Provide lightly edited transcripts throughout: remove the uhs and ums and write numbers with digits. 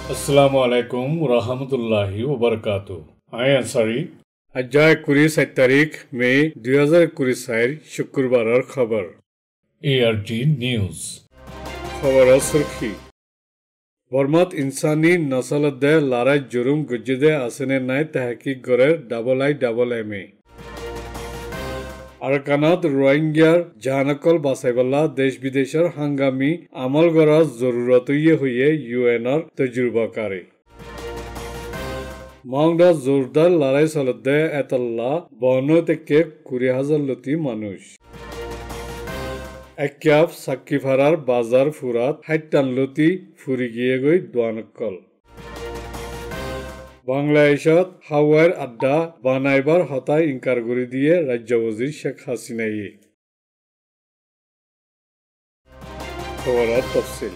Assalamu alaikum rahmatullahi wa barakatuh. I Ansari. अज्जाय 21 तारीख मई 2021 शुक्रबार खबर ART News खबर सुर्खी बर्मात इंसानी नस्ल दे लड़ाई जुर्म गुज्जिदे आसने नाय तहकीक करे IIMA আরাকানাত রোহিঙ্গার জাহানকল বাসাইবাল্লা দেশ বিদেশের হাঙ্গামি আমল করার জরুরত হইয়ে ইউএনর তজুরবাকারী মাংডা জোরদার লড়াই চলতে এতল্লা 52 থেকে 20,000 লতি মানুষ একাপ সাক্কিফারার বাজার ফুরাত 60 লতি ফুরি গিয়ে গই দোয়ানকল বাংলাদেশত হাওয়ার আড্ডা বানাইবার হতাই ইনকার করে দিয়ে রাজ্য ওজির শেখ হাসিনাই খবরত তফসিল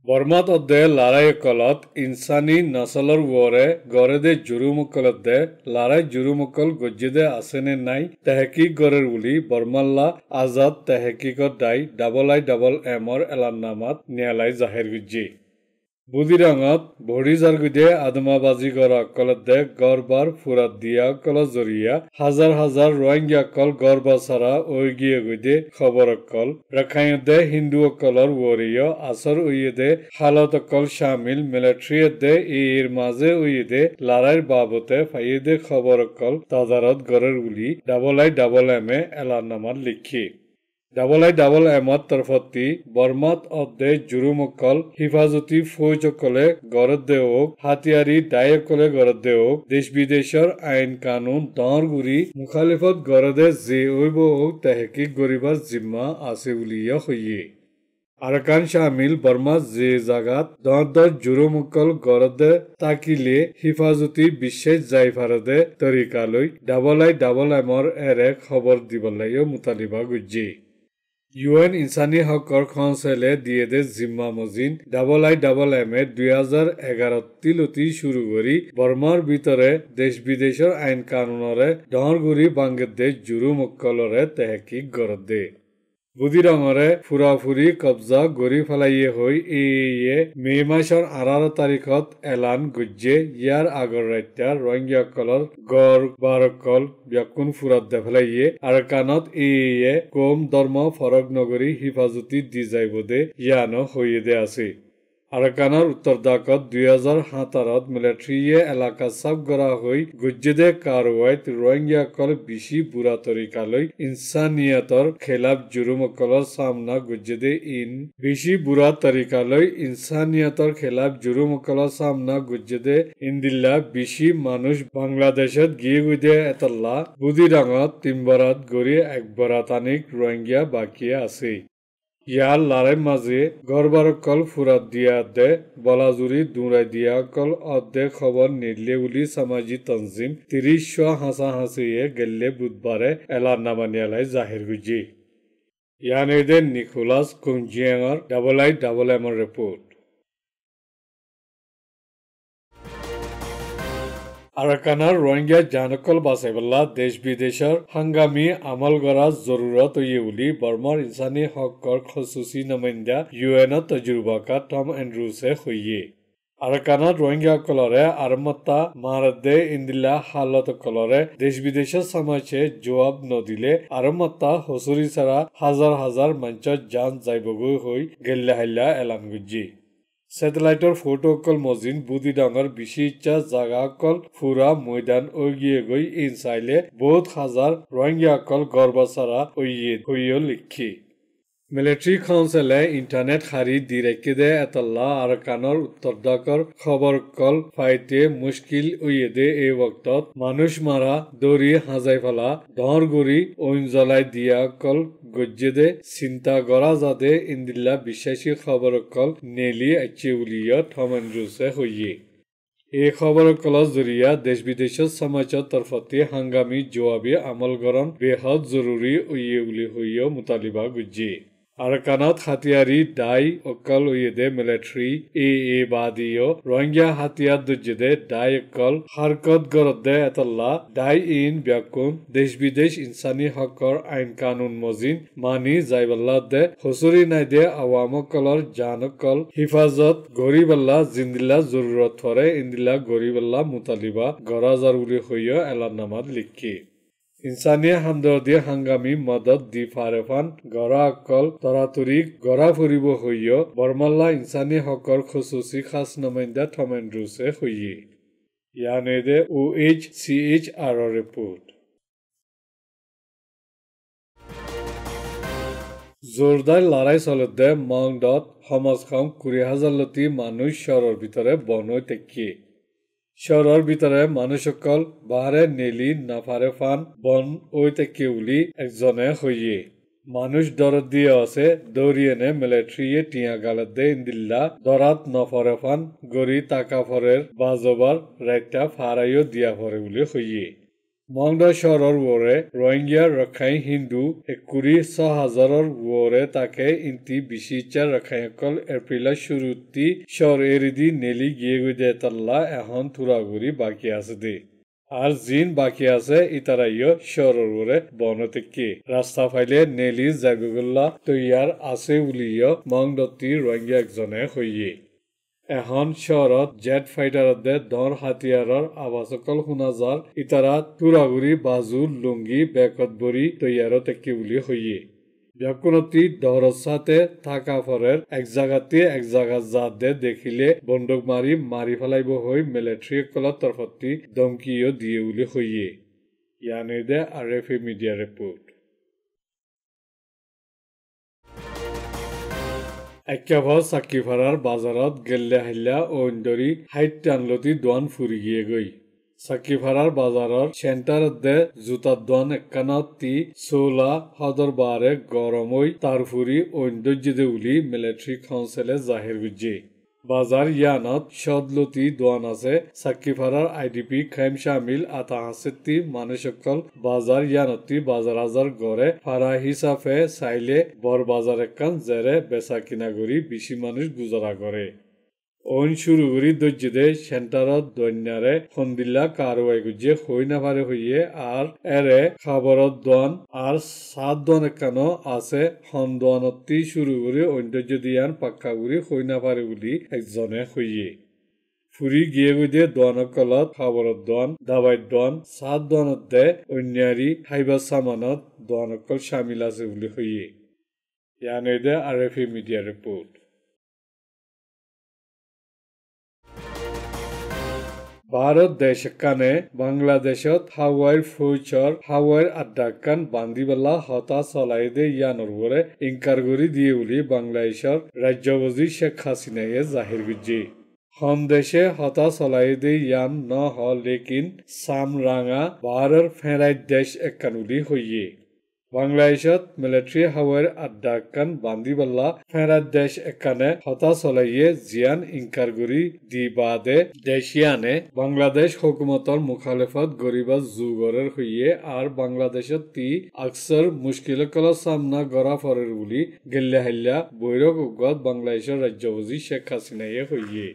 বর্মাত অধ্যে লড়াই কলত ইনসানি নসলর ওরে গড়েদে জুরুমকলত দে লড়াই জুরুমকল গজ্জিদে আসেনে নাই তেহকিক গড়ের বলি বর্মাল্লা আজাদ তেহকিকত দাই IIM এলান্নামাত নিয়ালাই জাহের গুজ্জি বুদিরাঙত ভৰিজাৰ গুদে আদমাবাজি কৰা কলতে গড়বাৰ ফুৰাত দিয়া কল জৰিয়া হাজাৰ ৰোহিংগা কল গড়বা সাৰা ওইগিয়ে গুদে খবৰ কল ৰাখাইতে হিন্দু কলৰ ওৰিয় আসৰ উইদে হালত কল শামিল মিলিটাৰীতে এৰ মাজে উইদে লড়াইৰ বাবতে ফাইদে খবৰ কল তাজাৰত গড়ৰ বুলি IIM এলানামাত লিখি IIM তৰফতি বৰ্মাত অধ্যে জুৰুমকল হিফাজতি ফৌজকলে গড়ত দেওক হাতিয়াৰি দায়কলে গড়ত দেওক দেশ বিদেশৰ আইন কানুন দৰগুৰি মুখালিফত গড়দে যে ওইব তেহকিক গরিবার জিম্মা আছে বুলিয়া হইয়ে আরাকান শামিল বর্মা যে জাগাত দর জুরুমকল গড়দে তাকিলে হিফাজতি বিশেষ জাইফারদে তরিকালৈ IIMৰ এৰে খবৰ দিবলৈও মুতালিবা গুজ্জি UN ইনসানি হকৰ কাউন্সিলে দিয়ে দে জিম্মা মজিন IIM 2011 তিলতি শুৰু কৰি বৰ্মাৰ ভিতৰে দেশ বিদেশেৰ আইন কানুনৰে ডৰগুৰি বাংলাদেশ জুৰুমকলৰে তেহকিক গড়ত দে বুদিৰঙৰে ফুৰাফুৰি কবজা গড়ি ফেলাইয়ে হই মে মাসৰ 18 তাৰিখত এলান গুজ্জে ইয়াৰ আগৰ ৰাত্যাৰ ৰোহিঙ্গাকলৰ গড় বাৰকল ব্যাকুন ফুৰাত দে ফেলাইয়ে আৰাকানত কম ধৰ্ম ফৰক নগৰী হিফাজতি দি যাইবদে ইয়ানো হইয়ে দে আছে আৰাকানৰ উত্তৰ দাকত 2017 মিলিটাৰীয়ে এলাকা সাফ কৰা হৈ গুজ্জেদে কাৰৱাইত ৰোহিঙ্গাকল বেছি বুৰা তৰিকালৈ ইনসানিয়তৰ খেলাফ জুৰুমকলৰ সামনা গুজ্জেদে বেছি বুৰা তৰিকালৈ ইনসানিয়তৰ খেলাফ জুৰুমকলৰ সামনা গুজ্জেদে ইন্দিল্লা বেছি মানুষ বাংলাদেশত গিয়ে গুদে এতল্লা বুদিৰাঙত তিনবাৰাত গৰি একবাৰাতানিক ৰোহিঙ্গা বাকি আছে ইয়াৰ লড়াই মাঝে গড়বারকল ফুরাত দিয়া দে বলাজুরি দুরাই দিয়া কল অর্ধে খবর নিলে বুলি সামাজিক তনজিম 30 হাসাহাসিয়ে গেলে বুধবারে এলানামা নিয়ালাই জাহির গুজি ইয়ানে দে নিকোলাস কুঞ্জিয়াঙৰ IIM ৰিপোৰ্ট আৰাকানাৰ ৰোহিঙ্গা জাহানকল বাসাইবাল্লা দেশ বিদেশেৰ হাঙ্গামি আমল কৰাৰ জৰুৰত বুলি বৰ্মাৰ ইনসানি হকৰ খসুসি নমাইন্দা UN তজুরবাকা টম এন্ড্রুসে হইয়ে আরাকানাত রোহিঙ্গা কলরে আরমতা মারদে ইন্দিল্লা হালত কলরে দেশ বিদেশের সমাজে জবাব নদিলে আরমতা হসুরি ছাড়া হাজার মঞ্চত জান যাইবগৈ হই গেল্লা হাল্লা এলান গুজি স্যাটেলাইটৰ ফটোকল মজিন বুদিডাঙৰ বিশিচ্ছা জাগাকল ফুৰা ময়দান ওগিয়ে গৈ ইনসাইলে বহুত হাজাৰ ৰোহিঙ্গাকল গৰ্বাসাৰা হইয়ে লিখি মিলিটাৰি কাউন্সিলে ইন্টাৰনেট হাৰি দিৰেকে দে এতল্লা আৰাকানৰ উত্তৰদাকৰ খবৰ কল ফাইতে মুশকিল উইদে এই বক্তত মানুষ মাৰা দৌড়ি হাজাই ফেলা ডৰগুৰি ওইন জ্বলাই দিয়া কল গজ্জেদে চিন্তা গড়া যাদে ইন্দিল্লা বিশ্বাসী খবৰ কল নেলি আচ্ছি উলিয়া থমেন্দ্ৰুসে হইয়ে এই খবৰ কলৰ জৰিয়া দেশ বিদেশৰ সমাজৰ তৰফতি হাঙ্গামি জবাবি আমল গৰণ বেহদ জৰুৰী উইয়ে বুলি হইয়া মুতালিবা গুজ্জি Arakanat Hatiari Dai Okal Uyede Military Badio Rohingya Hatiyar Dujide Dai Okal Harkot Gorodde Atalla Dai in Byakun Desh Bidesh Insani Hakor Ain Kanun Mozin Mani Zaiballadde Hosuri Naide Awamokolor Janokol Hifazat Goriballa Zindilla Zururat Thore Indilla Goriballa Mutaliba Gorazar Uli Hoyo Elanamad Likki ইনসানিয়া হামদৰ্দী হাংগামী মদত দি ফাৰেফান গৰা অকল তৰাতুৰি গৰা ফুৰিব হৈয় বৰমাল্লা ইনসানী হকৰ খুচুচি খাস নমাইন্দা থমেন্দ্ৰুছে হৈয়ে ইয়ানেদে OHCHR report জোৰদাৰ লৰাই চলতে মংডত সমাজখন 20,000 লতি মানুহ চহৰৰ ভিতৰে বনৈ তেকি শহৰৰ ভিতৰে মানুহসকল বাহাৰে নেলি নাফাৰে ফান বন ঐ তেকি উলি একজনে হৈয়ে মানুষ দরদ দিয়ে আছে দৌড়িয়েনে মিলিটারিয়ে টিয়া গালদে ইন্দিল্লা দরাত নফরে ফান গরি তাকাফরের বাজবার রাইটা ফারাইও দিয়া ফরে উলি হৈয়ে মংডা শহৰৰ ওৰে ৰোহিঙ্গা ৰখাই হিন্দু 6,000 ওৰে তাকে ইন্তি বিশিচাৰ ৰখাইকল এপ্ৰিলৰ শুৰুতি শহৰ এৰিদি নেলি গিয়ে গৈ তাল্লা এখন থুৰাগুৰি বাকি আছে দে আৰ জিন বাকি আছে ইতাৰাইও শহৰৰ ওৰে বনতেকে ৰাস্তা ফাইলে নেলি জাগুগল্লা তৈয়াৰ আছে উলিও মংডতি ৰোহিঙ্গা একজনে হৈয়ে এখন শহৰত জেট ফাইটাৰতে দৰ হাতিয়াৰৰ আৱাসকল শুনাজাৰ ইতাৰা তুৰাগুৰি বাজু লুংগি বেকত বৰি তৈয়াৰত একে বুলি হৈয়ে ব্যাকুণতি দহৰচাতে থাকা ফৰেৰ এক জাগা জাদে দেখিলে বন্দুক মাৰি ফেলাইব হৈ মিলিটাৰীসকলৰ তৰফতি ধমকিও দিয়ে বুলি হৈয়ে ইয়ানেদে RFA মিডিয়া ৰিপৰ্ট একেবাৰ চাকিফাৰাৰ বাজাৰত গেল্লা হাল্লা অইন্দৰি হাইট টানলতি দোৱান ফুৰি গিয়ে গৈ চাকিফাৰাৰ বাজাৰৰ চেণ্টাৰতে জোতাৰ দোৱান একানতি চোলা সদৰ বাৰে গৰমৈ তাৰ ফুৰি ঐন্দৰ্যদে উলি মিলিটাৰী কাউন্সিলে জাহিৰ গুজে বাজাৰ ইয়ানত সদলতি দোৱান আছে চাকিফাৰাৰ IDP খাইম শামিল আতা হাসেতি মানুষসকল বাজাৰ ইয়ানতি বাজাৰ আজাৰ গড়ে ফাৰা হিচাপে চাইলে বৰ বাজাৰ একান জেৰে বেচা কিনা কৰি বেছি মানুষ গুজৰা কৰে অইন শুরু করি দর্জদে সেন্টারত দৈন্যারে সন্দিল্লা কারওয়াই গুজে হই না পারে হইয়ে আর এরে খাবরত দোয়ান আর সাত দোয়ান একানো আছে হন দোয়ানতি শুরু করি ঐন্দর্য দিয়ান পাক্কা করি হই না পারে বলি একজনে হইয়ে ফুরি গিয়ে গিয়ে দোয়ানকলত খাবরত দোয়ান দাবাইত দোয়ান সাত দোয়ানত দে অন্যারি খাইবা সামানত দোয়ানকল শামিল আছে বলি হইয়ে ইয়ানেদে RFA মিডিয়া রিপোর্ট ভারত দেশকানে বাংলাদেশত হাওয়াইৰ ফৌজৰ হাওয়াইৰ আড্ডাকান বান্দিবেলা হতা চলাই দে ইয়ানৰ ওৰে ইনকাৰগুৰি দিয়ে বুলি বাংলাদেশৰ ৰাজ্যবাদী শেখ হাসিনায়ে জাহিৰ গুজি সন্দেশে হতা চলাই দে ইয়ান নহ লেকিন সামৰাঙা ভাৰৰ ফেৰাই দেশ একানুলি হৈয়ে বাংলাদেশত মিলিটাৰী হাওয়াইৰ আড্ডাকান বান্দিবেলা ফেৰাই দেশ একানে হতা চলাইয়ে জিয়ান ইনকাৰগুৰি দি বাদে দেশিয়ানে বাংলাদেশ হুকুমতৰ মুখালেফত গৰিবা যুগৰৰ হৈয়ে আৰ বাংলাদেশত তি আকসৰ মুশকিলকলৰ সামনা গৰা ফৰৰ বুলি গেল্লা হাল্লা বৈৰক উগত বাংলাদেশৰ ৰাজ্যবাদী শেখ হাসিনায়ে হৈয়ে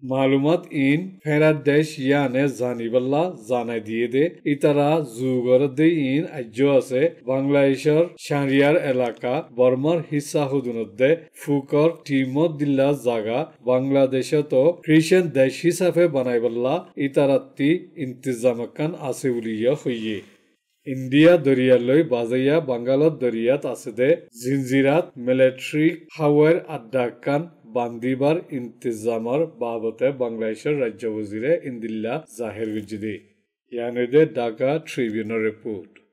মালুমাত ইন ফেরাত দেশ ইয়ানে জানিবাল্লা জানাই দিয়ে দে ইতারা যুগর দে ইন আজ্য আছে বাংলাদেশের শাহরিয়ার এলাকা বর্মার হিসা হুদুনত দে ফুকর টিমত দিল্লা জাগা বাংলাদেশত খ্রিস্টান দেশ হিসাবে বানাইবাল্লা ইতারাত্তি ইন্তিজামকান আছে বুলিয়া হইয়ে ইন্ডিয়া দরিয়ালৈ বাজাইয়া বাংগালত দরিয়াত আছে দে জিনজিরাত মিলিটারি হাওয়াইৰ আড্ডাকান বান্দিবাৰ ইন্তিজামৰ বাবতে বাংলাদেশেৰ ৰাজ্য ওজিৰে ইন্দিল্লা জাহিৰ গুজিদে ইয়ানেদে ঢাকা ট্ৰিবিউনৰ ৰিপোৰ্ট